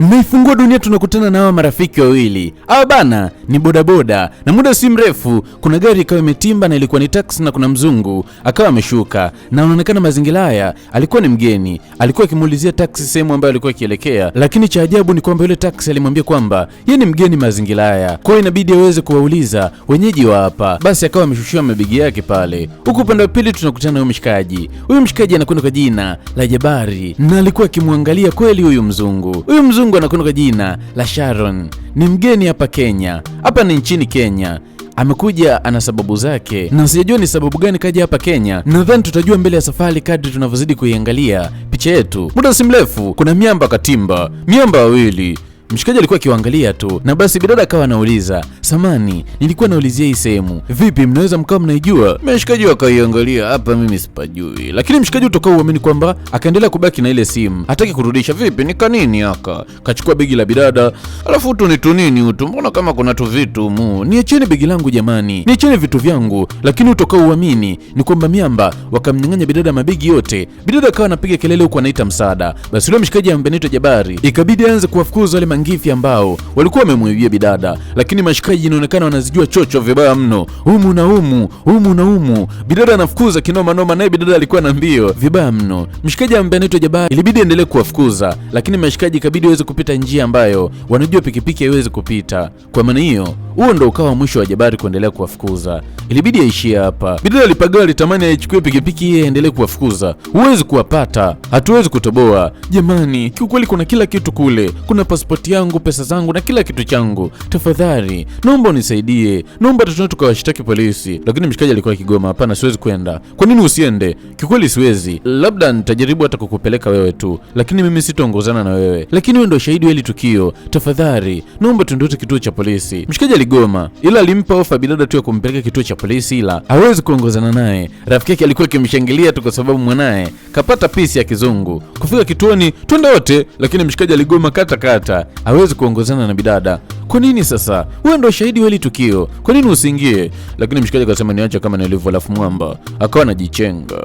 Naifungua dunia, tunakutana na hawa marafiki wawili. Hawa bana ni bodaboda, na muda si mrefu kuna gari ikawa imetimba na ilikuwa ni taxi, na kuna mzungu akawa ameshuka, na anaonekana mazingira haya alikuwa ni mgeni. Alikuwa akimuulizia taxi sehemu ambayo alikuwa akielekea, lakini cha ajabu ni kwamba yule taxi alimwambia kwamba yeye ni mgeni mazingira haya, kwa hiyo inabidi aweze kuwauliza wenyeji wa hapa. Basi akawa ameshushia mabegi yake pale. Huko upande wa pili tunakutana na huyu mshikaji. Huyu mshikaji anakwenda kwa jina la Jabari, na alikuwa akimwangalia kweli huyu mzungu. Huyu mzungu anakwenda kwa jina la Sharon, ni mgeni hapa Kenya. Hapa ni nchini Kenya, amekuja ana sababu zake, na sijajua ni sababu gani kaja hapa Kenya. Nadhani tutajua mbele ya safari kadri tunavyozidi kuiangalia picha yetu. Muda si mrefu kuna miamba katimba, miamba wawili. Mshikaji alikuwa akiwaangalia tu, na basi bidada akawa anauliza, samani, nilikuwa naulizia hii sehemu, vipi mnaweza mkawa mnaijua? Mshikaji akaiangalia, hapa mimi sipajui. Lakini mshikaji utokao uamini kwamba akaendelea kubaki na ile simu, hataki kurudisha. Vipi ni kanini haka? Kachukua begi la bidada, alafu tu ni tunini utu, mbona kama kuna tu vitu mu, niacheni begi langu jamani, niacheni vitu vyangu. Lakini utokao uamini ni kwamba miamba wakamnyang'anya bidada mabegi yote. Bidada akawa anapiga kelele huko anaita msaada. Basi yule mshikaji ambaye anaitwa Jabari ikabidi aanze kuwafukuza wale mangifi ambao walikuwa wamemwibia bidada, lakini mashikaji inaonekana wanazijua chocho vibaya mno, humu na humu, humu na humu. Bidada anafukuza kinoma noma, naye bidada alikuwa na mbio vibaya mno. Mshikaji ambaye anaitwa Jabari ilibidi endelee kuwafukuza, lakini mashikaji ikabidi waweze kupita njia ambayo wanajua pikipiki haiwezi kupita. Kwa maana hiyo, huo ndo ukawa mwisho wa Jabari kuendelea kuwafukuza. Ilibidi aishie hapa. Bidada alipagawa, alitamani aichukue pikipiki yeye aendelee kuwafukuza. Huwezi kuwapata, hatuwezi kutoboa. Jamani, kiukweli kuna kila kitu kule. Kuna pasipoti yangu, pesa zangu na kila kitu changu. Tafadhali, naomba unisaidie. Naomba tutoe tukawashtaki polisi. Lakini mshikaji alikuwa akigoma, hapana, siwezi kwenda. Kwa nini usiende? Kiukweli siwezi. Labda nitajaribu hata kukupeleka wewe tu, lakini mimi sitaongozana na wewe. Lakini wewe ndio shahidi wa hili tukio. Tafadhali, naomba tuondoke kituo cha polisi. Mshikaji aligoma, ila alimpa ofa bidada tu ya kumpeleka kituo cha polisi, ila hawezi kuongozana naye. Rafiki yake alikuwa akimshangilia tu kwa sababu mwanae kapata pisi ya kizungu. Kufika kituoni, twende wote, lakini mshikaji aligoma kata. Hawezi kuongozana na bidada. Kwa nini sasa? Wewe ndio shahidi wa hili tukio. Kwa nini usiingie? Lakini mshikaji akasema niache kama nilivyo, alafu mwamba akawa anajichenga.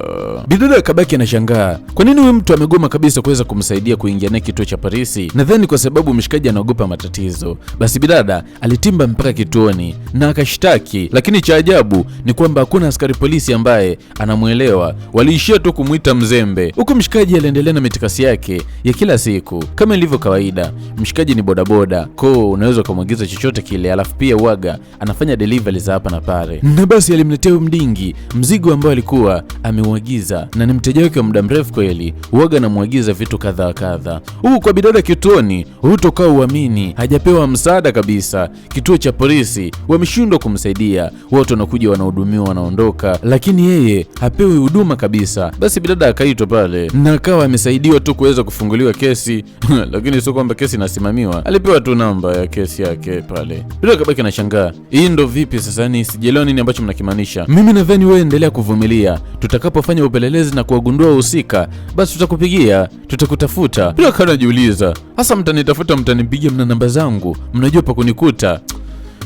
Bidada akabaki anashangaa. Kwa nini huyu mtu amegoma kabisa kuweza kumsaidia kuingia naye kituo cha polisi? Nadhani kwa sababu mshikaji anaogopa matatizo. Basi bidada alitimba mpaka kituoni na akashtaki, lakini cha ajabu ni kwamba hakuna askari polisi ambaye anamuelewa. Waliishia tu kumuita mzembe. Huko mshikaji aliendelea na mitikasi yake ya kila siku kama ilivyo kawaida. Mshikaji ni bodaboda, kwa unaweza kumwagiza chochote kile, alafu pia uaga anafanya delivery za hapa na pale. Na basi alimletea mdingi mzigo ambao alikuwa ameuagiza, na ni mteja wake wa muda mrefu kweli. Uaga anamwagiza vitu kadha. Huko kwa bidada kituoni, hutokaa uamini, hajapewa msaada kabisa. Kituo cha polisi wameshindwa kumsaidia. Watu wanakuja wanahudumiwa, wanaondoka, lakini yeye hapewi huduma kabisa. Basi bidada akaitwa pale na akawa amesaidiwa tu kuweza kufunguliwa kesi lakini sio kwamba kesi inasimamiwa, alipewa tu namba ya kesi yake pale. Bidada kabaki anashangaa, hii ndo vipi sasa? Ni sijielewa nini ambacho mnakimaanisha. Mimi nadhani wewe endelea kuvumilia, tutakapofanya upelelezi na kuwagundua wahusika, basi tutakupigia, tutakutafuta. Bidada kana anajiuliza, hasa mtanitafuta, mtanipigia, mna namba zangu, mnajua pa kunikuta.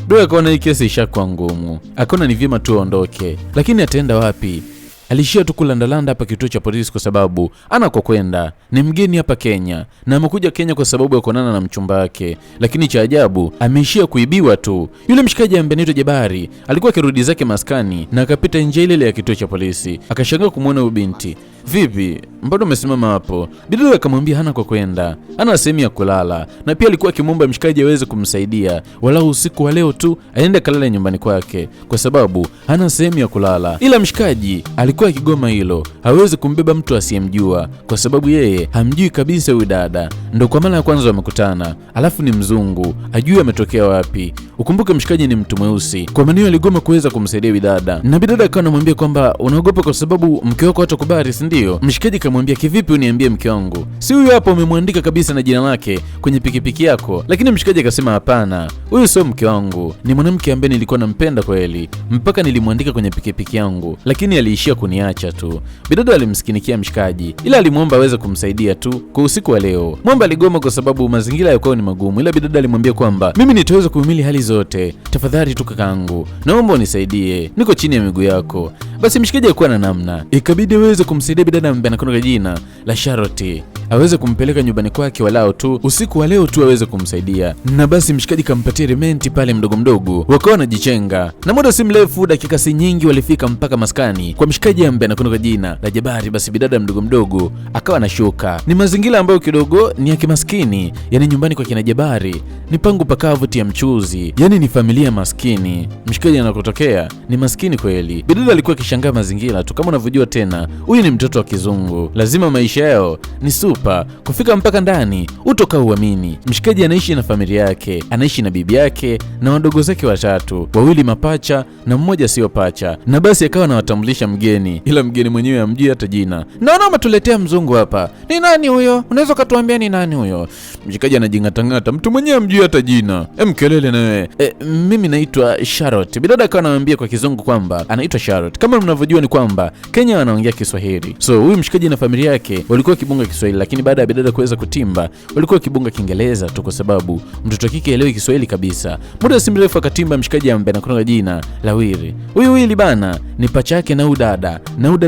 Bidada akaona hii kesi ishakuwa ngumu, akaona ni vyema tu aondoke, lakini ataenda wapi? Alishia tu kulandalanda hapa kituo cha polisi kwa sababu anako kwenda ni mgeni hapa Kenya, na amekuja Kenya kwa sababu ya kuonana na mchumba wake. Lakini cha ajabu ameishia kuibiwa tu. Yule mshikaji ambaye anaitwa Jabari alikuwa akirudi zake maskani na akapita nje ile ya kituo cha polisi, akashangaa kumwona huyu binti. Vipi, mbona umesimama hapo? Bidada akamwambia hana kwa kwenda, hana sehemu ya kulala, na pia alikuwa akimwomba mshikaji aweze kumsaidia walau usiku wa leo tu aende kalale nyumbani kwake kwa sababu hana sehemu ya kulala. Ila mshikaji alikuwa akigoma hilo, hawezi kumbeba mtu asiyemjua kwa sababu yeye hamjui kabisa huyu dada. Ndo kwa mara ya kwanza wamekutana, alafu ni mzungu, ajui ametokea wapi. Ukumbuke mshikaji ni mtu mweusi, kwa maana aligoma kuweza kumsaidia bidada. Na bidada akawa anamwambia kwamba unaogopa kwa sababu mke wako hatakubali, si ndio? Mshikaji kamwambia, kivipi uniambie mke wangu? Si huyu hapo umemwandika kabisa na jina lake kwenye pikipiki yako? Lakini mshikaji akasema hapana, huyu sio mke wangu, ni mwanamke ambaye nilikuwa nampenda kweli mpaka nilimwandika kwenye pikipiki yangu, lakini aliishia kuniacha tu. Bidada alimsikinikia mshikaji, ila alimwomba aweze kumsaidia tu kwa usiku wa leo. Mwomba aligoma kwa sababu mazingira yako ni magumu, ila bidada alimwambia kwamba mimi nitaweza kuhimili hali zote, tafadhali tu kakaangu, naomba unisaidie, niko chini ya miguu yako. Basi mshikaji alikuwa na namna, ikabidi aweze kumsaidia kumsaidia bidada ambaye anakwenda kwa jina la Charlotte aweze kumpeleka nyumbani kwake walao tu usiku wa leo tu aweze kumsaidia. Na basi mshikaji kampatia rementi pale mdogo mdogo, wakawa wanajichenga, na muda si mrefu, dakika si nyingi, walifika mpaka maskani kwa mshikaji ambaye anakwenda kwa jina la Jabari. Basi bidada mdogo mdogo akawa anashuka. Ni mazingira ambayo kidogo ni ya kimaskini, yani nyumbani kwa kina Jabari ni pangu pakavu tia mchuzi, yani ni familia maskini. Mshikaji anakotokea ni maskini kweli. Bidada alikuwa akishangaa mazingira tu, kama unavyojua tena huyu ni mtoto wa kizungu, lazima maisha yao ni super. Kufika mpaka ndani utoka uamini, mshikaji anaishi na familia yake, anaishi na bibi yake na wadogo zake watatu, wawili mapacha na mmoja sio pacha. Na basi akawa anawatambulisha mgeni, ila mgeni mwenyewe hamjui hata jina. Naona umetuletea mzungu hapa, ni nani huyo? Unaweza kutuambia ni nani huyo? Mshikaji anajingatangata, mtu mwenyewe hamjui hata jina. Kelele nawe. Mimi naitwa Charlotte. Bidada akawa anawaambia kwa kizungu kwamba anaitwa Charlotte. Kama mnavyojua ni kwamba Kenya wanaongea Kiswahili, so huyu mshikaji na familia yake walikuwa kibunga Kiswahili, lakini baada ya bidada kuweza kutimba walikuwa kibunga Kiingereza tu, kwa sababu mtoto wa kike elewi Kiswahili kabisa. Muda si mrefu akatimba mshikaji ambaye anakwenda kwa jina la Willy. Huyu Willy bana ni pacha yake na udada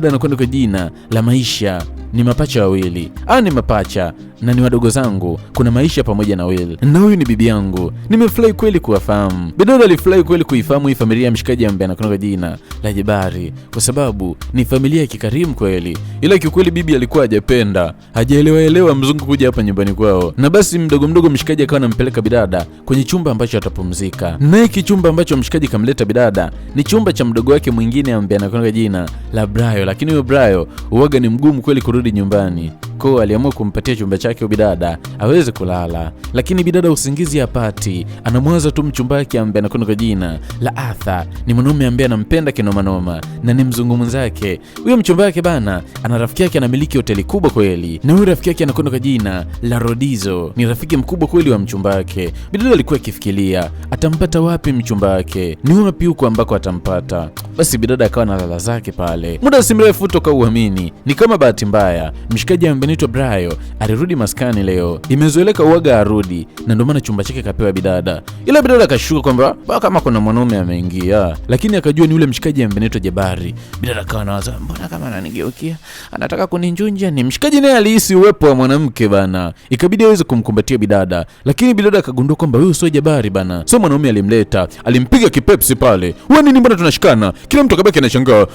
anakwenda kwa jina la Maisha. Ni mapacha wawili, ni mapacha na ni wadogo zangu, kuna Maisha pamoja na Will, na huyu ni bibi yangu. Nimefurahi kweli kuwafahamu. Bidada alifurahi kweli kuifahamu hii familia ya mshikaji ambaye anakwenda kwa jina la Jabari, kwa sababu ni familia ya kikarimu kweli. Ila kiukweli bibi alikuwa hajapenda, hajaelewa mzungu kuja hapa nyumbani kwao. Na basi mdogo mdogo mshikaji akawa anampeleka bidada kwenye chumba ambacho atapumzika. Na hiki chumba ambacho mshikaji kamleta bidada ni chumba cha mdogo wake mwingine ambaye anakwenda kwa jina la Brayo, lakini huyo Brayo uwaga ni mgumu kweli kurudi nyumbani. Kwa aliamua kumpatia chumba chake bidada aweze kulala, lakini bidada usingizi hapati, anamwaza tu mchumba wake ambaye anakwenda kwa jina la Arthur. Ni mwanaume ambaye anampenda kinoma noma na ni mzungu mwenzake. Huyo mchumba wake bana ana rafiki yake anamiliki hoteli kubwa kweli, na huyo rafiki yake anakwenda kwa jina la Rodizo, ni rafiki mkubwa kweli wa mchumba wake. Bidada alikuwa akifikiria atampata wapi mchumba wake, ni wapi huko ambako atampata. Basi bidada akawa na lala zake pale. Muda si mrefu toka uamini, ni kama bahati mbaya mshikaji ambaye anaitwa Brayo alirudi maskani leo. Imezoeleka uaga arudi, na ndio maana chumba chake kapewa bidada. Ila bidada akashuka kwamba kama kuna mwanaume ameingia, lakini akajua ni yule mshikaji ambaye anaitwa Jabari. Bidada akawa anawaza, mbona kama ananigeukia, anataka kuninjunja? Ni mshikaji naye alihisi uwepo wa mwanamke bana, ikabidi aweze kumkumbatia bidada, lakini bidada akagundua kwamba huyu sio Jabari bana, sio mwanaume alimleta. Alimpiga kipepsi pale. Wewe nini mbona tunashikana? Kila mtu akabaki anashangaa.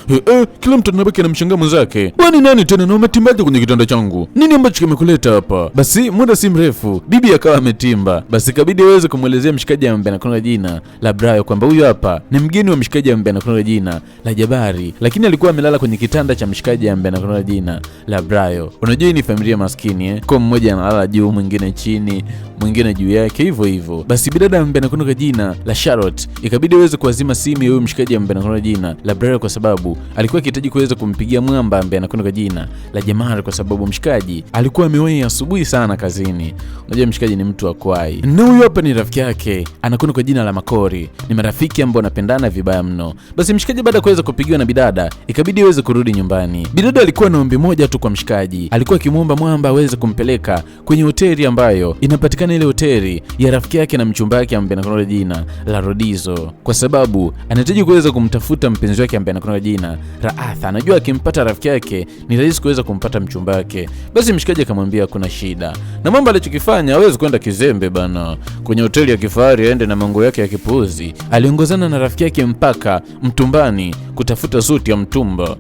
Kila mtu anabaki anamshangaa mwenzake. Wewe ni nani tena na umetimbaje kwenye kitanda changu? Nini ambacho kimekuleta hapa? Basi muda si mrefu bibi akawa ametimba. Basi ikabidi aweze kumuelezea mshikaji ambaye anakwenda jina la Brayo kwamba huyu hapa ni mgeni wa mshikaji ambaye anakwenda jina la Jabari, lakini alikuwa amelala kwenye kitanda cha mshikaji ambaye anakwenda jina la Brayo. Unajua ni familia maskini kwa mmoja analala juu, mwingine chini, mwingine juu yake, hivyo hivyo. Basi bidada ambaye anakwenda jina la Charlotte ikabidi aweze kuazima simu ya huyu mshikaji ambaye anakwenda jina la Brayo, kwa sababu alikuwa akihitaji kuweza kumpigia mwamba ambaye anakwenda jina la Jamari, kwa sababu mshikaji alikuwa amewahi asubuhi sana kazini. Unajua mshikaji ni mtu wa kwai. Na huyu hapa ni rafiki yake anakwenda kwa jina la Makori, ni marafiki ambao wanapendana vibaya mno. Basi mshikaji baada ya kuweza kupigiwa na bidada ikabidi aweze kurudi nyumbani. Bidada alikuwa na ombi moja tu kwa mshikaji, alikuwa akimuomba mwamba aweze kumpeleka kwenye hoteli ambayo inapatikana, ile hoteli ya rafiki yake na mchumba wake ambaye anakwenda jina la Rodizo, kwa sababu anahitaji kuweza kumtafuta mpenzi wake ambaye anakwenda jina la Arthur. Anajua akimpata rafiki yake ni rahisi kuweza kumpata mchumba wake. Basi mshikaji akamwambia kuna shida, na mambo alichokifanya hawezi kwenda kizembe bana kwenye hoteli ya kifahari aende na mango yake ya kipuzi. Aliongozana na rafiki yake mpaka mtumbani kutafuta suti ya mtumba,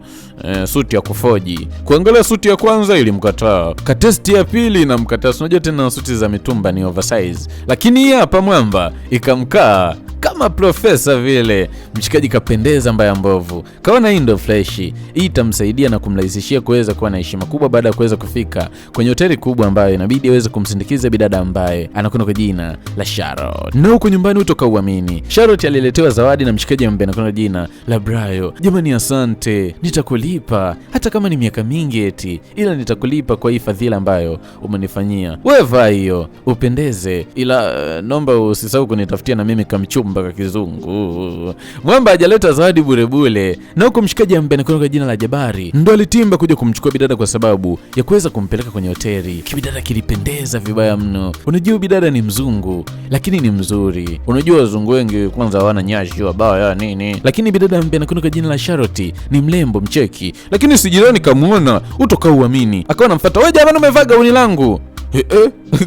suti ya kufoji. Kuangalia suti ya kwanza ilimkataa, katesti ya pili na mkataa. Unajua tena suti za mitumba ni oversize, lakini hii hapa mwamba ikamkaa kama profesa vile. Mshikaji kapendeza mbaya mbovu, kaona hii ndo fresh, hii itamsaidia na kumrahisishia kuweza kuwa na heshima kubwa baada ya kuweza kufika kwenye hoteli kubwa ambayo inabidi aweze kumsindikiza bidada ambaye anakwenda kwa jina la Charlotte. Na huko nyumbani utoka uamini, Charlotte aliletewa zawadi na mshikaji ambaye anakwenda kwa jina la Brayo. Jamani, asante, nitakulipa hata kama ni miaka mingi eti, ila nitakulipa kwa hii fadhila ambayo umenifanyia. Wewe vaa hiyo upendeze, ila naomba usisahau kunitafutia na mimi kamchumba kijumba kwa kizungu. Mwamba hajaleta zawadi bure, na huko mshikaji ambaye anakwenda kwa jina la Jabari ndo alitimba kuja kumchukua bidada kwa sababu ya kuweza kumpeleka kwenye hoteli. Kibidada kilipendeza vibaya mno. Unajua bidada ni mzungu lakini ni mzuri. Unajua wazungu wengi kwanza hawana nyashi wabaya nini, lakini bidada ambaye anakwenda kwa jina la Charlotte ni mlembo mcheki, lakini si jirani kamuona utoka uamini, akawa anamfuata, wewe jamani umevaa gauni langu.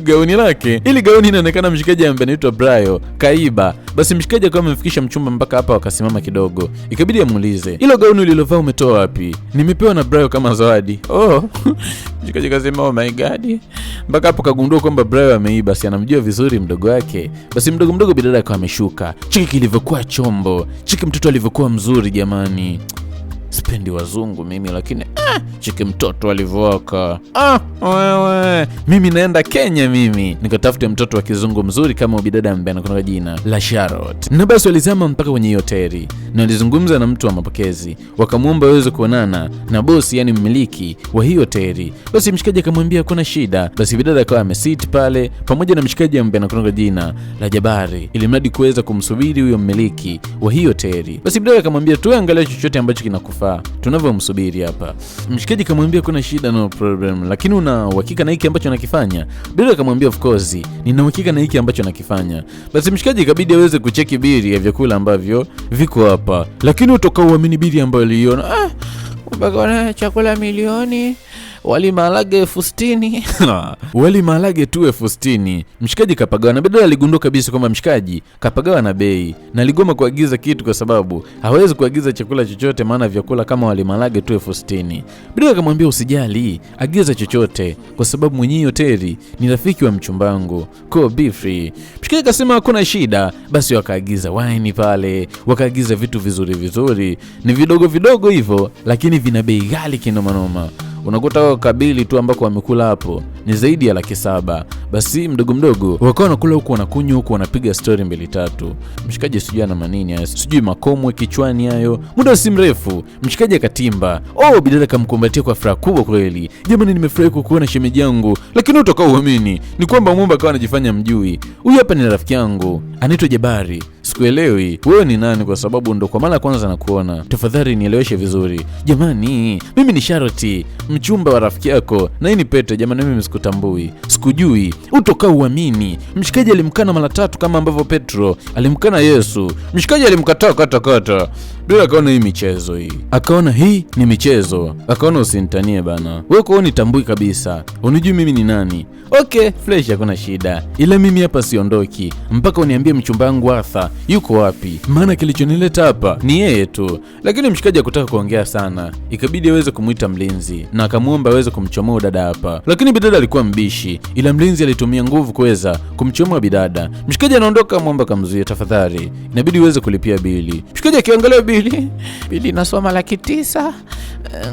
Gauni lake. Ili gauni inaonekana mshikaji ambaye anaitwa Brayo kaiba. Basi mshikaji akawa amemfikisha mchumba mpaka hapa, wakasimama kidogo. Ikabidi amuulize, "Hilo gauni ulilovaa umetoa wapi?" "Nimepewa na Brayo kama zawadi." Mshikaji akasema, "Oh my god." Mpaka hapo kagundua kwamba Brayo ameiba, si anamjua vizuri mdogo wake. Basi mdogo bidada akawa ameshuka. Chiki kilivyokuwa chombo. Chiki mtoto alivyokuwa mzuri jamani. Sipendi wazungu mimi, lakini chiki mtoto alivyoka. Wewe mimi naenda Kenya, mimi nikatafute mtoto wa kizungu mzuri kama bidada ambaye anakuwa jina la Charlotte. Na basi walizama mpaka kwenye hoteli na walizungumza na mtu wa mapokezi, wakamuomba aweze kuonana na bosi, yani mmiliki wa hiyo hoteli. Basi mshikaji akamwambia kuna shida. Basi bidada akawa amesit pale pamoja na mshikaji ambaye anakuwa jina la Jabari, ili mradi kuweza kumsubiri huyo mmiliki wa hiyo hoteli. Basi bidada akamwambia tuangalie chochote ambacho kinakufaa tunavyomsubiri hapa. Mshikaji akamwambia kuna shida, no problem, lakini una uhakika na hiki ambacho nakifanya? Bidada akamwambia of course nina uhakika na hiki ambacho nakifanya. Basi mshikaji ikabidi aweze kucheki bili ya vyakula ambavyo viko hapa, lakini utoka uamini bili ambayo aliona ubagona chakula milioni, wali maharage 60,000. Wali maharage tu 60,000. Mshikaji kapagawa, na bidada aligundua kabisa kwamba mshikaji kapagawa na bei, na aligoma kuagiza kitu kwa sababu hawezi kuagiza chakula chochote, maana vyakula kama wali maharage tu 60,000. Bidada akamwambia usijali, agiza chochote kwa sababu mwenye hoteli ni rafiki wa mchumba wangu, ko be free. Mshikaji akasema hakuna shida. Basi wakaagiza wine pale, wakaagiza vitu vizuri, ni vidogo hivyo, lakini vina bei ghali kinoma. Unakuta kabili tu ambako wamekula hapo ni zaidi ya 700,000. Basi mdogo wakawa wanakula huku wanakunywa huku wanapiga story 2-3. Mshikaji sijui ana manini hayo, sijui makomwe kichwani hayo. Muda si mrefu mshikaji akatimba. Bidada kamkumbatia kwa furaha kubwa kweli. Jamani, nimefurahi kukuona shemeji yangu, lakini utoka uamini ni kwamba Mwamba akawa anajifanya mjui. Huyu hapa ni rafiki yangu anaitwa Jabari. Sikuelewi wewe ni nani kwa sababu ndo kwa mara kwanza nakuona. Tafadhali nieleweshe vizuri. Jamani, mimi ni Charlotte, mchumba wa rafiki yako, na hii ni pete. Jamani, mimi sikutambui, sikujui, utoka uamini. Mshikaji alimkana mara 3 kama ambavyo Petro alimkana Yesu. Mshikaji alimkataa kata. Bila akaona hii michezo hii. Akaona hii ni michezo. Akaona usinitanie bana. Wewe kwa unitambui kabisa. Unijui mimi ni nani? Okay, fresh, hakuna shida. Ila mimi hapa siondoki mpaka uniambie mchumba wangu Arthur yuko wapi. Maana kilichonileta hapa ni yeye tu. Lakini mshikaji hakutaka kuongea sana. Ikabidi aweze kumuita mlinzi na akamuomba aweze kumchomoa dada hapa. Lakini bidada alikuwa mbishi, ila mlinzi alitumia nguvu kuweza kumchomoa bidada. Mshikaji anaondoka, muomba kamzuia, tafadhali inabidi uweze kulipia bili. Mshikaji akiangalia bili nasoma 900,000.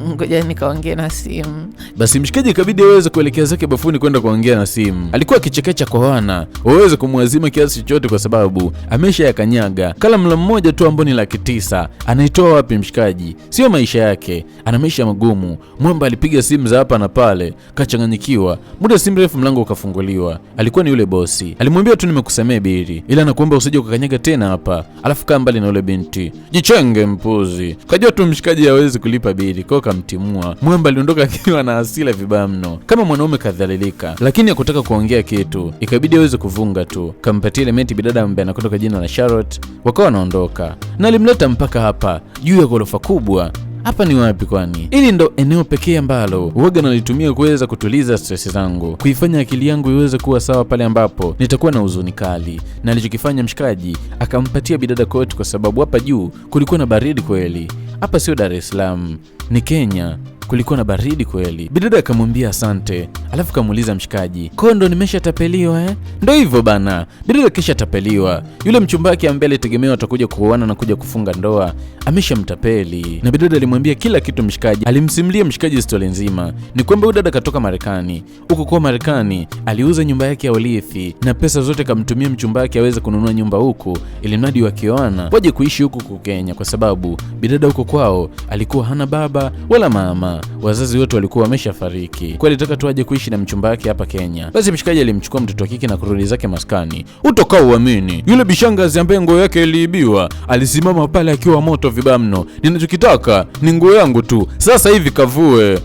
Ngoja nikaongee na simu. Basi mshikaji ikabidi aweze kuelekea zake bafuni kwenda kuongea na simu. Alikuwa akichekecha kwa wana waweze kumwazima kiasi chochote kwa sababu amesha yakanyaga kala mla mmoja tu ambao ni 900,000. Anaitoa wapi mshikaji? Sio maisha yake, ana maisha magumu. Mwamba alipiga simu za hapa na pale, kachanganyikiwa. Muda si mrefu mlango ukafunguliwa. Alikuwa ni yule bosi. Alimwambia tu nimekusamea bili, ila nakuomba usije ukakanyaga tena hapa, alafu kaa mbali na yule binti. Jichenge mpuzi. Kajua tu mshikaji hawezi kulipa bili, kwa kamtimua. Mwamba aliondoka akiwa na hasira vibaya mno, kama mwanaume kadhalilika, lakini hakutaka kuongea kitu. Ikabidi aweze kuvunga tu. Kampatia elementi bidada ambaye anakwenda kwa jina la Charlotte. Wakawa wanaondoka. Na alimleta mpaka hapa juu ya ghorofa kubwa. Hapa ni wapi kwani? Hili ndo eneo pekee ambalo uoga nalitumia kuweza kutuliza stress zangu, kuifanya akili yangu iweze kuwa sawa pale ambapo nitakuwa na huzuni kali. Na alichokifanya mshikaji, akampatia bidada koti kwa sababu hapa juu kulikuwa na baridi kweli. Hapa sio Dar es Salaam, ni Kenya. Kulikuwa na baridi kweli. Bidada akamwambia asante, alafu kamuuliza mshikaji, kondo nimeshatapeliwa Ndo hivyo bana. Bidada kisha tapeliwa. Yule mchumba wake ambaye alitegemewa atakuja kuoana na kuja kufunga ndoa ameshamtapeli. Na bidada alimwambia kila kitu mshikaji. Alimsimulia mshikaji story nzima. Ni kwamba dada katoka Marekani. Huko kwa Marekani aliuza nyumba yake ya urithi na pesa zote kamtumia mchumba wake aweze kununua nyumba huku ili mradi wakioana waje kuishi huku kwa Kenya, kwa sababu bidada huko kwao alikuwa hana baba wala mama. wazazi wote walikuwa wameshafariki. Kwa alitaka tu aje kuishi na mchumba wake hapa Kenya. Basi mshikaji alimchukua mtoto wa kike na kurudi zake maskani. Utoka uamini, yule bishangazi ambaye nguo yake iliibiwa alisimama pale akiwa moto vibaya mno. Ninachokitaka ni nguo yangu tu, sasa hivi kavue.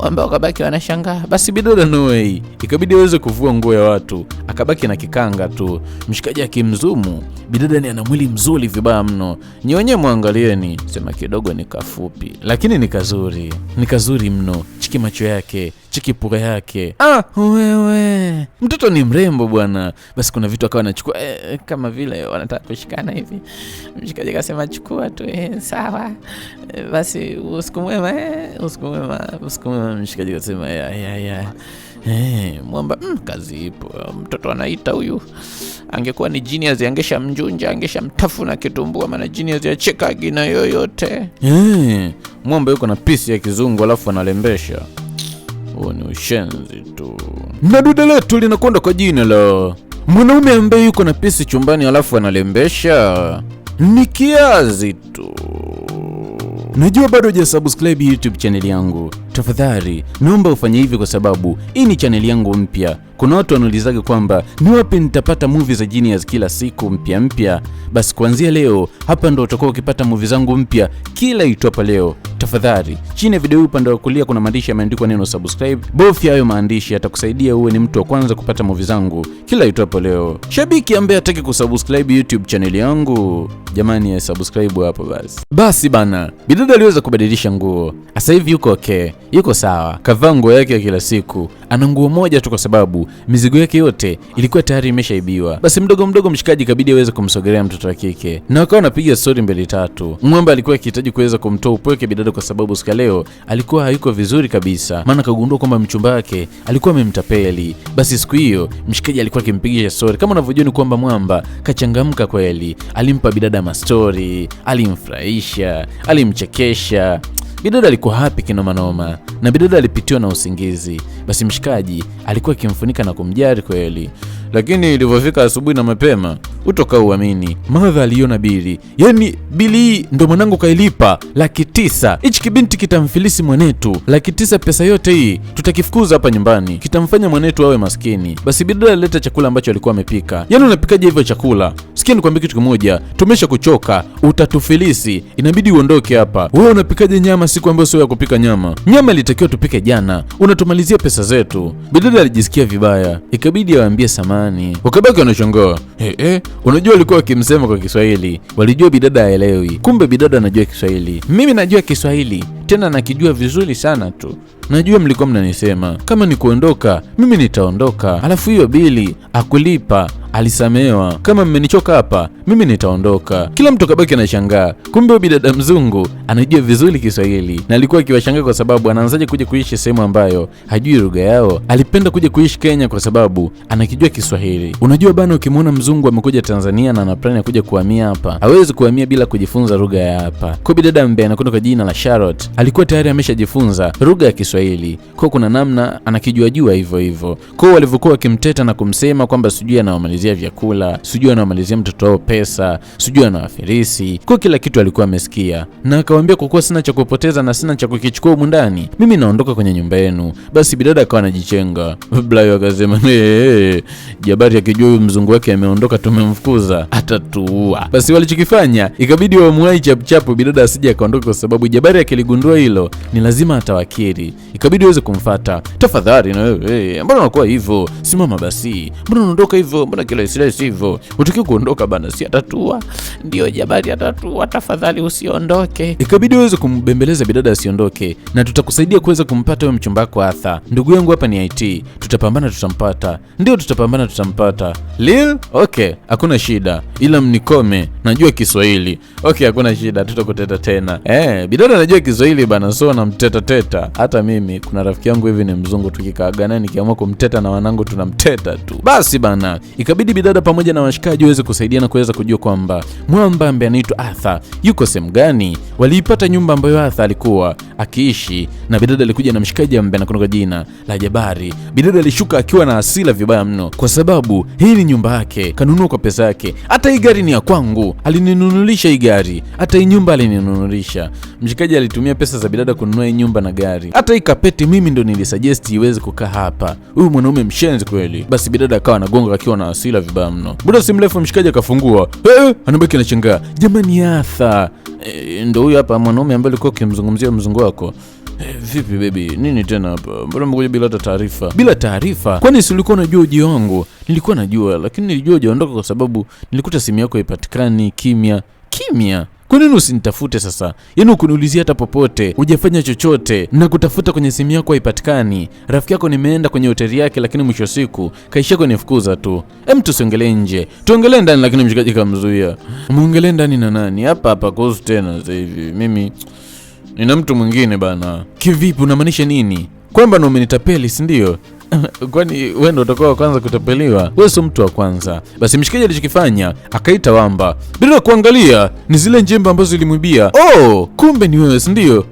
Ambao kabaki wanashangaa. Basi bidada no way, ikabidi aweze kuvua nguo ya watu, akabaki na kikanga tu. Mshikaji akimzumu, bidada ni ana mwili mzuri vibaya mno. Nyonye muangalieni, sema kidogo ni kafupi lakini ni kazuri mno. Chiki macho yake, chiki pua yake. Wewe mtoto ni mrembo bwana. Basi kuna vitu akawa anachukua kama vile wanataka kushikana hivi. Mshikaji akasema chukua tu, sawa. Basi usiku mwema. Mshikaji akasema ya. Mwamba kazi ipo. Mtoto anaita huyu. Angekuwa ni genius angeshamjunja, angeshamtafuna kitumbua, maana genius yacheka gina yoyote. Mwamba yuko na pisi ya kizungu alafu analembesha. Huo ni ushenzi tu. Na dude letu linakwenda kwa jina la mwanaume ambaye yuko na pisi chumbani alafu analembesha. Ni kiazi tu. Najua bado hujasubscribe YouTube channel yangu. Tafadhali naomba ufanye hivi kwa sababu hii ni channel yangu mpya. Kuna watu wanaulizaga kwamba ni wapi nitapata movie za genius kila siku mpya. Basi kuanzia leo hapa ndo utakuwa ukipata movie zangu mpya kila itwapo leo. Tafadhali chini ya video hii upande wa kulia kuna maandishi yameandikwa neno subscribe. Bofya hayo maandishi, yatakusaidia uwe ni mtu wa kwanza kupata movie zangu kila itwapo leo. Shabiki ambaye hataki kusubscribe YouTube channel yangu, jamani ya subscribe hapo basi. Basi bana, bidada aliweza kubadilisha nguo. Sasa hivi yuko okay, yuko sawa. Kavaa nguo yake ya kila siku. Ana nguo moja tu kwa sababu mizigo yake yote ilikuwa tayari imeshaibiwa. Basi mdogo mshikaji kabidi aweze kumsogelea mtoto wa kike. Na wakawa wanapiga story mbili tatu. Mwamba alikuwa akihitaji kuweza kumtoa upweke bidada kwa sababu siku leo alikuwa hayuko vizuri kabisa. Maana kagundua kwamba mchumba wake alikuwa amemtapeli. Basi siku hiyo mshikaji alikuwa akimpigia story. Kama unavyojua ni kwamba Mwamba kachangamka kweli. Alimpa bidada mastori, alimfurahisha, alimchekesha. Bidada alikuwa happy kinoma noma na bidada alipitiwa na usingizi. Basi mshikaji alikuwa akimfunika na kumjari kweli. Lakini ilivyofika asubuhi na mapema, utoka uamini, Martha aliona bili. Yaani bili ndo mwanangu kailipa 900,000. Hichi kibinti kitamfilisi mwanetu 900,000. Pesa yote hii tutakifukuza hapa nyumbani, kitamfanya mwanetu awe maskini. Basi bidada alileta chakula ambacho alikuwa amepika. Yaani unapikaje hivyo chakula? Sikia nikwambie kitu kimoja, tumesha kuchoka, utatufilisi, inabidi uondoke hapa. Wewe unapikaje nyama siku ambayo sio ya kupika nyama? Nyama ilitakiwa tupike jana, unatumalizia pesa zetu. Bidada alijisikia vibaya, ikabidi awaambie samani. Wakabaki wanashangaa. Unajua walikuwa wakimsema kwa Kiswahili. Walijua bidada haelewi. Kumbe bidada anajua Kiswahili. Mimi najua Kiswahili, tena nakijua vizuri sana tu. Najua mlikuwa mnanisema kama ni kuondoka, mimi nitaondoka. Alafu hiyo bili akulipa, alisamewa. Kama mmenichoka hapa, mimi nitaondoka. Kila mtu kabaki anashangaa. Kumbe bidada mzungu anajua vizuri Kiswahili. Na alikuwa akiwashangaa kwa sababu anaanzaje kuja kuishi sehemu ambayo hajui lugha yao. Alipenda kuja kuishi Kenya kwa sababu anakijua Kiswahili. Unajua bana, ukimwona mzungu amekuja Tanzania na ana plan ya kuja kuhamia hapa, hawezi kuhamia bila kujifunza lugha ya hapa. Kwa bidada ambaye anakwenda kwa jina la Charlotte, alikuwa tayari ameshajifunza lugha ya Kiswahili. Kwa kuna namna anakijua hivyo. Kwa walivyokuwa wakimteta na kumsema kwamba sijui anawamalizia vyakula, sijui anawamalizia mtoto wao pesa, sijui anawafirisi. Kwa kila kitu alikuwa amesikia. Na akamwambia kwa kuwa sina cha kupoteza na sina cha kukichukua humu ndani, mimi naondoka kwenye nyumba yenu. Basi bidada akawa anajichenga. Blayo akasema Jabari akijua huyu mzungu wake ameondoka, tumemfukuza, atatuua. Basi walichokifanya ikabidi wamuai chapuchapu bidada asije akaondoka, kwa sababu Jabari akiligundua hilo ni lazima atawakiri. Ikabidi aweze kumfuata. Tafadhali na wewe, mbona unakuwa hivyo? Simama basi. Mbona unaondoka hivyo? Mbona kila silesi hivyo? Utaki kuondoka bana, si atatua. Ndio Jabari atatua, tafadhali usiondoke. Ikabidi aweze kumbembeleza bidada asiondoke, na tutakusaidia kuweza kumpata wewe mchumba wako Arthur. Ndugu yangu hapa ni IT. Tutapambana tutampata. Ndio tutapambana tutampata. Lil? Okay, hakuna shida. Ila mnikome, najua Kiswahili. Okay, hakuna shida, tutakuteta tena. Bidada anajua Kiswahili bana, so namteta. Hata mimi kuna rafiki yangu hivi ni mzungu, tukikaaga naye nikiamua kumteta na wanangu tunamteta tu. Basi bana, ikabidi ikabidi bidada pamoja na washikaji waweze kusaidiana kuweza kujua kwamba mwamba ambaye anaitwa Arthur yuko sehemu gani. Waliipata nyumba ambayo Arthur alikuwa akiishi, na bidada alikuja na mshikaji ambaye anakuwa jina la Jabari. Bidada alishuka akiwa na hasira vibaya mno, kwa sababu hii ni nyumba yake, kanunua kwa pesa yake. Hata hii gari ni ya kwangu, alininunulisha hii gari. Hata hii nyumba alininunulisha. Mshikaji alitumia pesa za bidada kununua hii nyumba na gari. Hata hii kapeti mimi ndo nilisuggest iweze kukaa hapa. Huyu mwanaume mshenzi kweli. Basi bidada akawa anagonga akiwa na hasira vibaya mno. Muda si mrefu mshikaji akafungua. Anabaki anachangaa. Jamani Arthur. Ndo huyu hapa mwanaume ambaye alikuwa akimzungumzia mzungu wako. Vipi baby? Nini tena hapa? Mbona umekuja bila taarifa? Bila taarifa? Kwani si ulikuwa unajua ujio wangu? Nilikuwa najua, lakini nilijua hujaondoka kwa sababu nilikuta simu yako haipatikani. Kimya. Kwa nini usinitafute sasa? Yaani ukuniulizia hata popote, hujafanya chochote na kutafuta kwenye simu yako haipatikani. Rafiki yako nimeenda kwenye hoteli yake, lakini mwisho siku kaishia kunifukuza tu. Tusiongelee nje. Tuongelee ndani, lakini mshikaji kamzuia. Muongelee ndani na nani? Hapa kuhusu tena sasa hivi. Mimi nina mtu mwingine bana. Kivipi? Unamaanisha nini? Kwamba na umenitapeli, si ndio? Kwani wewe ndo utakuwa kwanza kutapeliwa? Wewe sio mtu wa kwanza. Basi mshikaji alichokifanya akaita Wamba bila kuangalia ni zile njembe ambazo zilimwibia. Kumbe ni wewe, si ndio?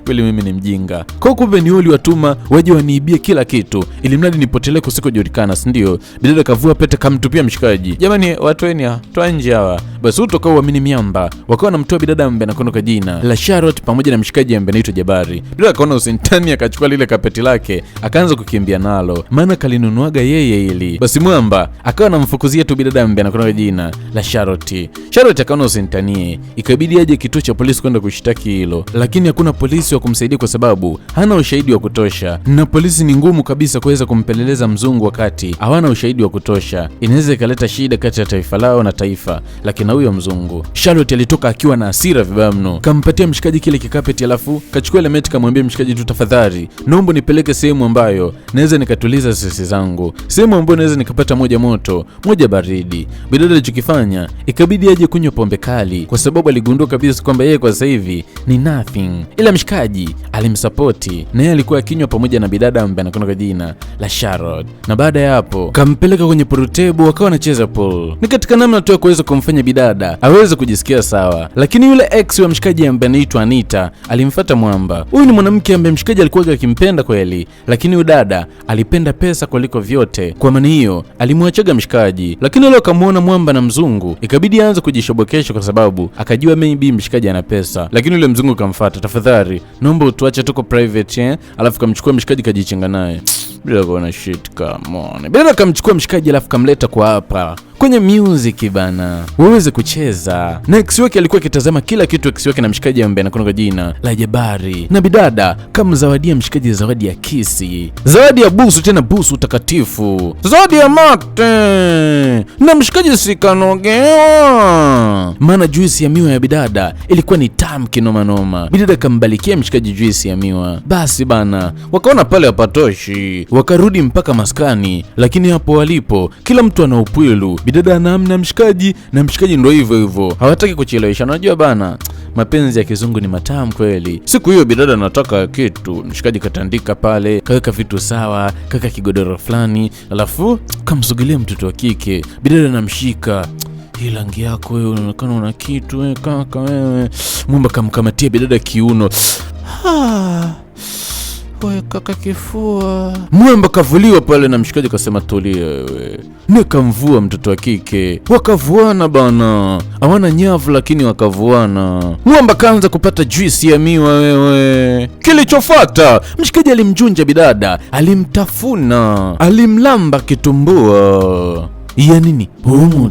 Kweli mimi ni mjinga. Kumbe ni wewe uliwatuma waje waniibie kila kitu ili mradi nipotelee kusikojulikana, si ndio? Bidada kavua pete kamtupia mshikaji. Jamani watu wenu toa nje hawa. Basi utokao uamini miamba. Wakawa namtoa bidada ambaye anakondoka jina la Charlotte pamoja na mshikaji ambaye anaitwa Jabari. Bidada akaona usintani, akachukua lile kapeti lake akaanza kukimbia nalo, maana kalinunuaga yeye ili. Basi mwamba akawa anamfukuzia tu bidada ambaye anakondoka jina la Charlotte. Charlotte akaona usintanie, ikabidi aje kituo cha polisi kwenda kushtaki hilo, lakini hakuna polisi wa kumsaidia kwa sababu hana ushahidi wa kutosha, na polisi ni ngumu kabisa kuweza kumpeleleza mzungu wakati hawana ushahidi wa kutosha. Inaweza ikaleta shida kati ya taifa lao na taifa lakini huyo mzungu. Charlotte alitoka akiwa na hasira vibaya mno, kampatia mshikaji kile kikapeti, alafu kachukua elementi kamwambia mshikaji tu, tafadhali naomba nipeleke sehemu ambayo naweza nikatuliza sisi zangu, sehemu ambayo naweza nikapata moja moto moja baridi. Bidada alichokifanya ikabidi aje kunywa pombe kali, kwa sababu aligundua kabisa kwamba yeye kwa sasa hivi ni nothing. Ila mshikaji alimsapoti na yeye alikuwa akinywa pamoja na bidada ambaye anakwenda kwa jina la Charlotte, na baada ya hapo kampeleka kwenye pool table wakawa wanacheza pool. Ni katika namna tu ya kuweza kumfanya bidada aweze kujisikia sawa, lakini yule ex wa mshikaji ambaye anaitwa Anita alimfuata mwamba. Huyu ni mwanamke ambaye mshikaji alikuwa akimpenda kweli, lakini huyu dada alipenda pesa kuliko vyote. Kwa maana hiyo alimwachaga mshikaji, lakini leo akamuona mwamba na mzungu, ikabidi aanze kujishobokesha kwa sababu akajua maybe mshikaji ana pesa. Lakini yule mzungu kamfuata, tafadhali naomba utuache tuko private alafu kamchukua mshikaji kajichenga naye. Bila kuona shit, come on. Bila kamchukua mshikaji alafu kamleta kwa hapa kwenye music bana, waweze kucheza. Na ex wake alikuwa akitazama kila kitu ex wake na mshikaji ambaye anakuwa kwa jina la Jabari, na bidada kama zawadia mshikaji zawadi ya kisi, zawadi ya busu, tena busu takatifu, zawadi ya mate, na mshikaji sikanogewa, maana juisi ya miwa ya bidada ilikuwa ni tamu kinoma noma. Bidada kambalikia mshikaji juisi ya miwa. Basi bana wakaona pale hapatoshi, wakarudi mpaka maskani, lakini hapo walipo kila mtu ana upwilu. Bidada anaamna mshikaji na mshikaji ndo hivyo hawataki kuchelewesha. Unajua bana, mapenzi ya kizungu ni matamu kweli. Siku hiyo bidada anataka kitu, mshikaji katandika pale, kaweka vitu sawa, kaka kigodoro fulani, alafu kamsogelea mtoto wa kike. Bidada anamshika, hii rangi yako wewe unaonekana una kitu wewe kaka wewe. Mwamba kamkamatia bidada kiuno. Wewe kaka kifua. Mwamba kavuliwa pale na mshikaji kasema tulia wewe. Nikamvua mtoto wa kike. Wakavuana bana. Hawana nyavu lakini wakavuana. Mwamba kaanza kupata juisi ya miwa wewe. Kilichofuata, mshikaji alimjunja bidada, alimtafuna, alimlamba kitumbua. Ya nini? Humu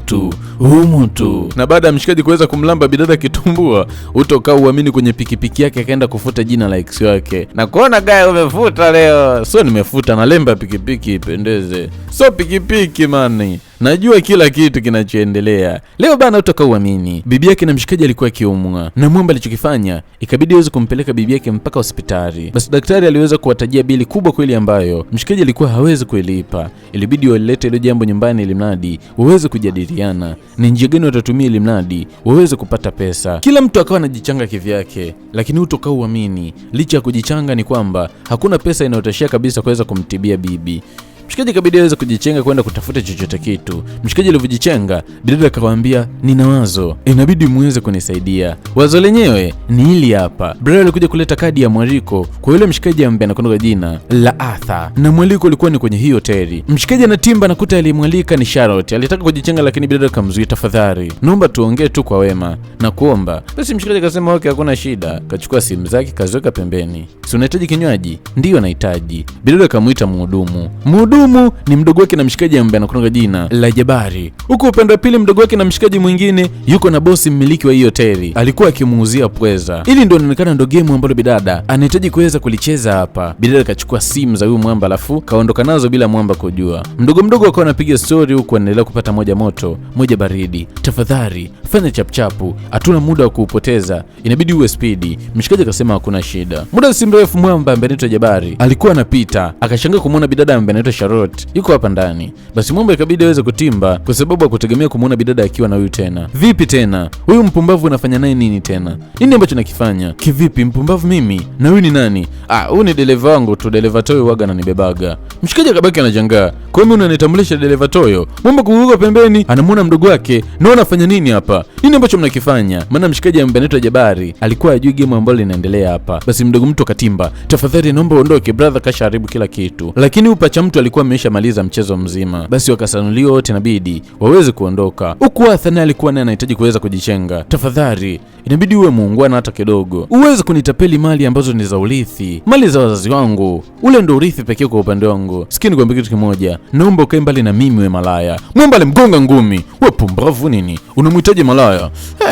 tu. Na baada ya mshikaji kuweza kumlamba bidada kitumbua, utokaa uamini kwenye pikipiki yake akaenda kufuta jina la ex wake. Na kuona gaya umefuta leo. Sio nimefuta, na lemba pikipiki ipendeze. Sio pikipiki mani. Najua kila kitu kinachoendelea. Leo bana utoka uamini. Bibi yake na mshikaji alikuwa akiumwa. Na Mwamba alichokifanya, ikabidi aweze kumpeleka bibi yake mpaka hospitali. Basi daktari aliweza kuwatajia bili kubwa kweli ambayo mshikaji alikuwa hawezi kuilipa. Ilibidi walete ile jambo nyumbani ili mradi waweze kujadiliana ni njia gani watatumia ili mradi waweze kupata pesa. Kila mtu akawa anajichanga kivyake, lakini utoka uamini, licha ya kujichanga ni kwamba hakuna pesa inayotoshea kabisa kuweza kumtibia bibi. Mshikaji kabidi aweze kujichenga kwenda kutafuta chochote kitu. Mshikaji alivyojichenga, bidada akamwambia, nina wazo, inabidi muweze kunisaidia. Wazo lenyewe ni hili hapa. Brother alikuja kuleta kadi ya mwaliko kwa yule mshikaji ambaye anakwenda jina la Arthur, na mwaliko ulikuwa ni kwenye hiyo hoteli. Mshikaji anatimba na kuta aliyemwalika ni Charlotte. Alitaka kujichenga lakini bidada akamzuia, tafadhali naomba tuongee tu kwa wema na kuomba. Basi mshikaji akasema okay, hakuna shida. Kachukua simu zake kaziweka pembeni. Si unahitaji kinywaji? Ndio nahitaji. Bidada akamuita mhudumu. Mhudumu ni mdogo wake na mshikaji ambaye anakwenda jina la Jabari. Huko upande wa pili mdogo wake na mshikaji mwingine yuko na bosi mmiliki wa hiyo hoteli. Alikuwa akimuuzia pweza. Ili ndio inaonekana ndio game ambalo bidada anahitaji kuweza kulicheza hapa. Bidada akachukua simu za huyu mwamba alafu kaondoka nazo bila mwamba kujua. Mdogo akawa anapiga story huku anaendelea kupata moja moto, moja baridi. Tafadhali fanya chapchapu, hatuna muda wa kuupoteza, inabidi uwe speedy. Mshikaji akasema hakuna shida. Muda si mrefu mwamba ambaye anaitwa Jabari alikuwa anapita, akashangaa kumuona bidada ambaye anaitwa Charlotte yuko hapa ndani. Basi mwamba ikabidi aweze kutimba kwa sababu hakutegemea kumuona bidada akiwa na huyu tena. Vipi tena? Huyu mpumbavu unafanya naye nini tena? Nini ambacho nakifanya? Kivipi mpumbavu mimi? Na huyu ni nani? Huyu ni dereva wangu tu, dereva Toyo waga ananibebaga. Mshikaji akabaki anajangaa. Kwa hiyo mimi unanitambulisha dereva Toyo? Mwamba kuguka pembeni, anamuona mdogo wake. Na unafanya nini hapa? Nini ambacho mnakifanya? Maana mshikaji ambaye anaitwa Jabari alikuwa ajui game ambayo linaendelea hapa. Basi mdogo mtu akatimba, tafadhali naomba uondoke, brother kasharibu kila kitu. Lakini upacha mtu alikuwa ameshamaliza mchezo mzima. Basi wakasanuliwa wote, inabidi waweze kuondoka. Huku Arthur alikuwa naye anahitaji kuweza kujichenga. Tafadhali inabidi uwe muungwana hata kidogo. Uweze kunitapeli mali ambazo ni za urithi, mali za wazazi wangu. Ule ndio urithi pekee kwa upande wangu. Sikia nikwambie kitu kimoja, naomba ukae mbali na mimi we malaya. Mwamba alimgonga ngumi. Wewe pumbavu nini? Unamhitaji malaya?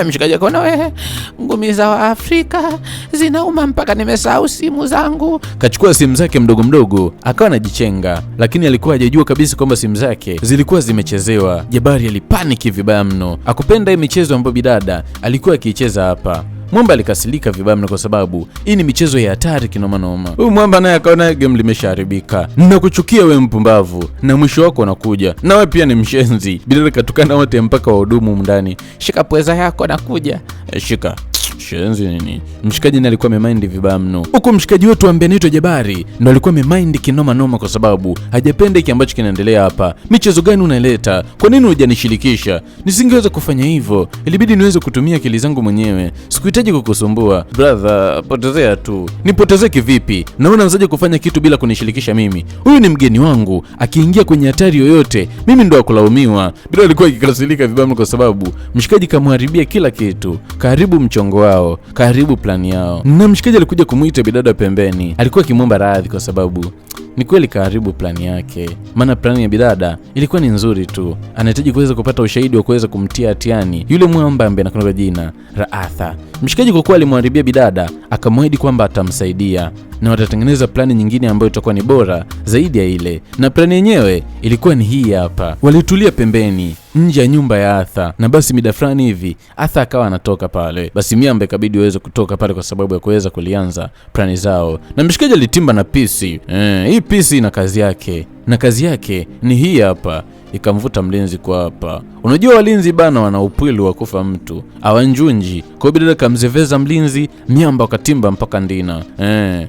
Mshikaji akaona wewe ngumi za Afrika zinauma mpaka nimesahau simu zangu. Kachukua simu zake mdogo akawa anajichenga, lakini alikuwa hajajua kabisa kwamba simu zake zilikuwa zimechezewa. Jabari alipaniki vibaya mno. Akupenda hii michezo ambayo bidada alikuwa akiicheza hapa. Mwamba alikasirika vibaya mno kwa sababu hii ni michezo ya hatari kinoma noma. Huyu mwamba naye akaona game limeshaharibika. Nakuchukia we mpumbavu, na mwisho wako unakuja. Na wewe pia ni mshenzi. Bidada katukana wote mpaka wahudumu ndani. Shika pweza yako nakuja. Shika. Shenzi nini? Mshikaji naye alikuwa amemind vibaya mno. Huko mshikaji wetu ambaye anaitwa Jabari ndo alikuwa amemind kinoma noma kwa sababu hajapenda hiki ambacho kinaendelea hapa. Michezo gani unaileta? Kwa nini hujanishirikisha? Nisingeweza kufanya hivyo. Ilibidi niweze kutumia akili zangu mwenyewe. Sikuhitaji kukusumbua. Brother, potezea tu. Nipotezee kivipi? Naona mzaje kufanya kitu bila kunishirikisha mimi. Huyu ni mgeni wangu. Akiingia kwenye hatari yoyote, mimi ndo akulaumiwa. Bila alikuwa akikasirika vibaya mno kwa sababu mshikaji kamharibia kila kitu. Karibu mchongo wao, karibu plani yao. Na mshikaji alikuja kumuita bidada pembeni. Alikuwa akimwomba radhi kwa sababu ni kweli karibu plani yake. Maana plani ya bidada ilikuwa ni nzuri tu. Anahitaji kuweza kupata ushahidi wa kuweza kumtia hatiani yule mwamba ambaye anakwenda jina la Arthur. Mshikaji kwa kuwa alimharibia bidada, akamwahidi kwamba atamsaidia na watatengeneza plani nyingine ambayo itakuwa ni bora zaidi ya ile. Na plani yenyewe ilikuwa ni hii hapa. Walitulia pembeni nje ya nyumba ya Arthur, na basi mida fulani hivi Arthur akawa anatoka pale. Basi miamba ikabidi waweze kutoka pale kwa sababu ya kuweza kulianza plani zao. Na mshikaji alitimba na pisi. Hii pisi ina kazi yake. Na kazi yake ni hii hapa. Ikamvuta mlinzi kwa hapa. Unajua walinzi bana wana upwili wa kufa mtu, awanjunji. Kwa bidada kamzeveza mlinzi, miamba wakatimba mpaka ndina.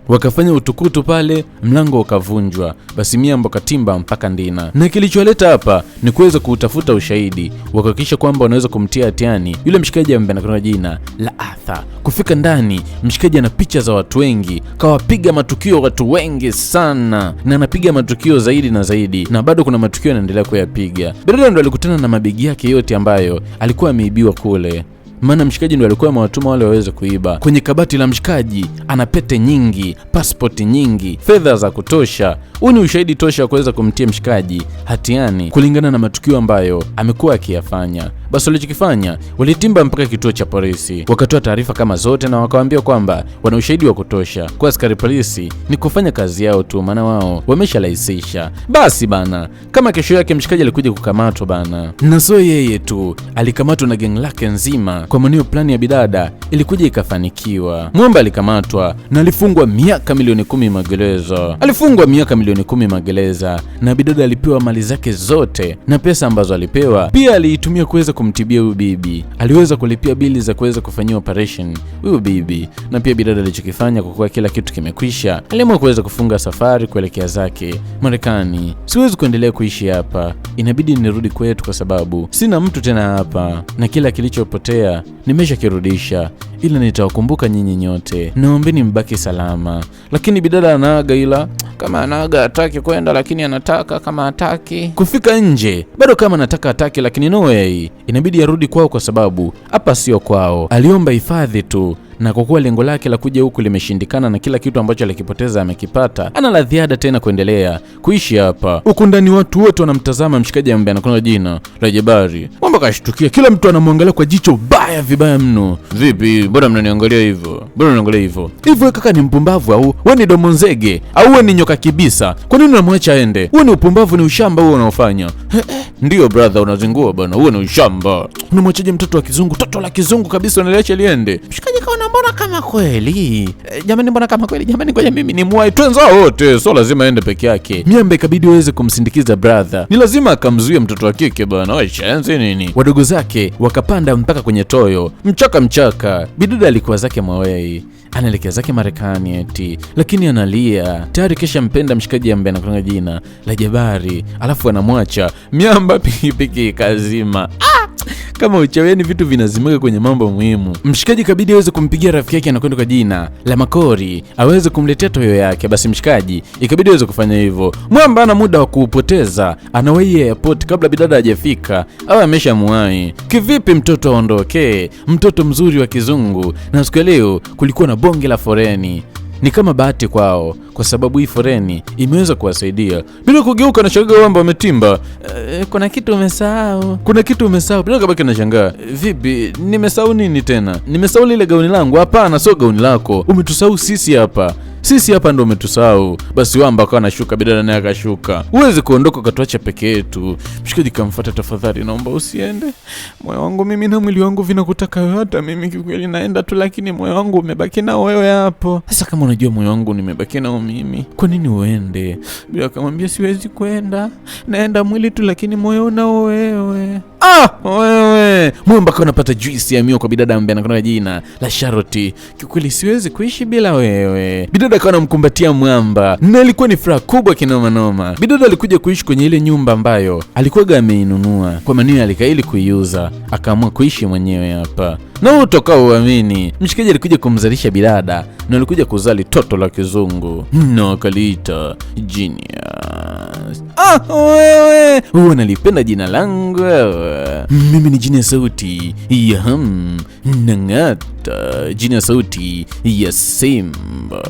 Wakafanya utukutu pale, mlango ukavunjwa. Basi miamba wakatimba mpaka ndina. Na kilicholeta hapa ni kuweza kutafuta ushahidi, wakahakikisha kwamba wanaweza kumtia hatiani yule mshikaji ambaye anakwenda jina la Arthur. Kufika ndani, mshikaji ana picha za watu wengi, kawapiga matukio watu wengi sana, na anapiga matukio zaidi na zaidi, na bado kuna matukio yanaendelea kuyapiga. Bidada ndo alikutana na mabegi yake yote ambayo alikuwa ameibiwa kule. Maana mshikaji ndo alikuwa amewatuma wale waweze kuiba. Kwenye kabati la mshikaji ana pete nyingi, passport nyingi, fedha za kutosha. Huu ni ushahidi tosha wa kuweza kumtia mshikaji hatiani kulingana na matukio ambayo amekuwa akiyafanya. Basi walichokifanya, walitimba mpaka kituo cha polisi, wakatoa taarifa kama zote na wakawaambia kwamba wana ushahidi wa kutosha. Kwa askari polisi ni kufanya kazi yao tu, maana wao wamesharahisisha. Basi bana, kama kesho yake mshikaji alikuja kukamatwa bana. Na sio yeye tu, alikamatwa na geng lake nzima. Kwa maana plani ya bidada ilikuja ikafanikiwa. Mwamba alikamatwa na alifungwa miaka milioni 10 magereza. Alifungwa miaka milioni 10 magereza, na bidada alipewa mali zake zote, na pesa ambazo alipewa pia aliitumia kuweza kumtibia huyu bibi, aliweza kulipia bili za kuweza kufanyia operation huyu bibi, na pia bidada alichokifanya kwa kuwa kila kitu kimekwisha, aliamua kuweza kufunga safari kuelekea zake Marekani. Siwezi kuendelea kuishi hapa, inabidi nirudi kwetu kwa sababu sina mtu tena hapa, na kila kilichopotea nimeshakirudisha, ila nitawakumbuka nyinyi nyote, naombeni mbaki salama. Lakini bidada anaaga, ila kama anaaga hataki kwenda, lakini anataka kama hataki kufika nje bado, kama anataka hataki, lakini no way, inabidi arudi kwao kwa sababu hapa sio kwao. Aliomba hifadhi tu, na kwa kuwa lengo lake la kuja huku limeshindikana na kila kitu ambacho alikipoteza amekipata, ana la ziada tena kuendelea kuishi hapa. Huku ndani watu wote wanamtazama mshikaji ambaye anakuwa jina la Jabari. Mwamba kashtukia, kila mtu anamwangalia kwa jicho baya vibaya mno. Vipi, mbona mnaniangalia hivyo? Mbona mnaniangalia hivyo? Hivyo kaka ni mpumbavu au wewe ni domonzege au wewe ni nyoka kibisa? Kwa nini unamwacha aende? Wewe ni upumbavu, ni ushamba huo unaofanya. Ndio brother, unazingua bwana, huo ni ushamba. Unamwachaje mtoto wa kizungu, toto la kizungu kabisa, unaliacha liende? Mshikaji kaona mbona kama kweli. Jamani, mbona kama kweli? Jamani, ngoja mimi ni muai twenza wote, so lazima aende peke yake. Miamba ikabidi aweze kumsindikiza brother. Ni lazima akamzuia mtoto wa kike bwana, wewe shanzi nini? Wadogo zake wakapanda mpaka kwenye toyo. Mchaka. Bidada alikuwa zake mwawei, anaelekea zake Marekani eti, lakini analia. Tayari kesha mpenda mshikaji ambaye anakuwa jina la Jabari, alafu anamwacha. Miamba pikipiki kazima. Kama uchaweni vitu vinazimika kwenye mambo muhimu. Mshikaji kabidi aweze kumpigia rafiki yake anakwenda kwa jina la Makori aweze kumletea toyo yake. Basi mshikaji ikabidi aweze kufanya hivyo. Mwamba ana muda wa kuupoteza, anawahi airport kabla bidada hajafika au ameshamuai. Kivipi mtoto aondoke? Mtoto mzuri wa kizungu, na siku leo kulikuwa na bonge la foreni. Ni kama bahati kwao kwa sababu hii foreni imeweza kuwasaidia. Bila kugeuka na shangaa wamba wametimba. Kuna kitu umesahau. Bila kabaki na shangaa. Vipi, nimesahau nini tena? Nimesahau lile gauni langu? Hapana, sio gauni lako. Umetusahau sisi hapa. Sisi hapa ndo umetusahau. Basi wamba akawa anashuka, bidada naye akashuka. Uweze kuondoka ukatuacha peke yetu. Mshikaji kamfuata, tafadhali naomba usiende. Moyo wangu mimi na mwili wangu vinakutaka wewe, hata mimi kikweli naenda tu, lakini moyo wangu umebaki na wewe hapo. Sasa kama unajua moyo wangu nimebaki nao mimi, kwa nini uende? Bila akamwambia siwezi kwenda. Naenda mwili tu, lakini moyo unao wewe. Wewe. Mwamba akawa anapata juice ya mio kwa bidada ambaye anakuwa jina la Charlotte. Kikweli siwezi kuishi bila wewe. Bidada akawa anamkumbatia Mwamba, na ilikuwa ni furaha kubwa kinoma noma. Bidada alikuja kuishi kwenye ile nyumba ambayo alikuwa ameinunua kwa maneno alikaili kuiuza, akaamua kuishi mwenyewe hapa. Na utoka uamini, mshikaji alikuja kumzalisha bidada na alikuja kuzali toto la kizungu na akaliita Genius. Wewe huwa nalipenda jina langu. Mimi ni jina sauti ya Nang'ata, jina sauti ya Simba.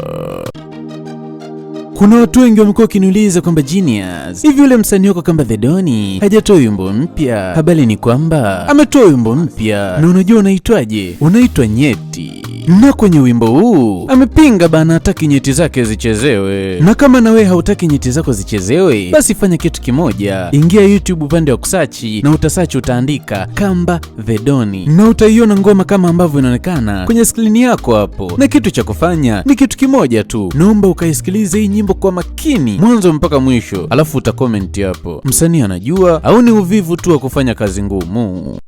Kuna watu wengi wamekuwa wakiniuliza kwamba Genius, hivi yule msanii wako kamba The Doni hajatoa wimbo mpya? Habari ni kwamba ametoa wimbo mpya, na unajua unaitwaje? Unaitwa Nyeti. Na kwenye wimbo huu amepinga bana, hataki nyeti zake zichezewe. Na kama na wewe hautaki nyeti zako zichezewe, basi fanya kitu kimoja, ingia YouTube upande wa kusachi, na utasachi utaandika Kamba The Doni, na utaiona ngoma kama ambavyo inaonekana kwenye skrini yako hapo. Na kitu cha kufanya ni kitu kimoja tu, naomba ukaisikilize hii nyimbo kwa makini mwanzo mpaka mwisho, alafu utakomenti hapo msanii anajua au ni uvivu tu wa kufanya kazi ngumu.